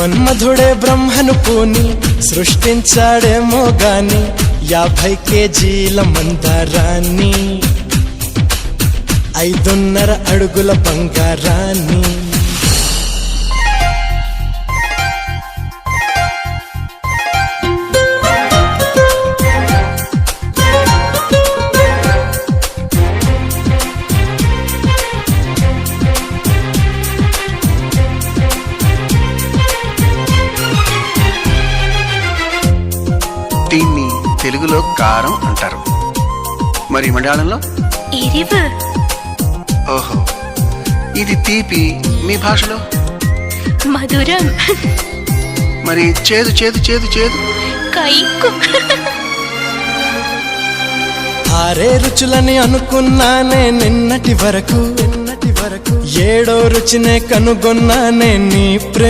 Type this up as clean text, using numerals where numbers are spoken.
మన్మధుడే బ్రహ్మను పూని సృష్టించాడేమో గాని 50 కేజీల మందారాన్ని 5.5 అడుగుల బంగారాన్ని దీన్ని తెలుగులో కారం అంటారు, మరి మలయాళంలో ఎరివు. ఓహో, ఇది తీపి మీ భాషలో మధురం. మరి చేదు చేదు చేదు చేదు కైకు. 6 రుచులని అనుకున్నానే నిన్నటి వరకు 7వ రుచినే కనుగొన్నానే నీ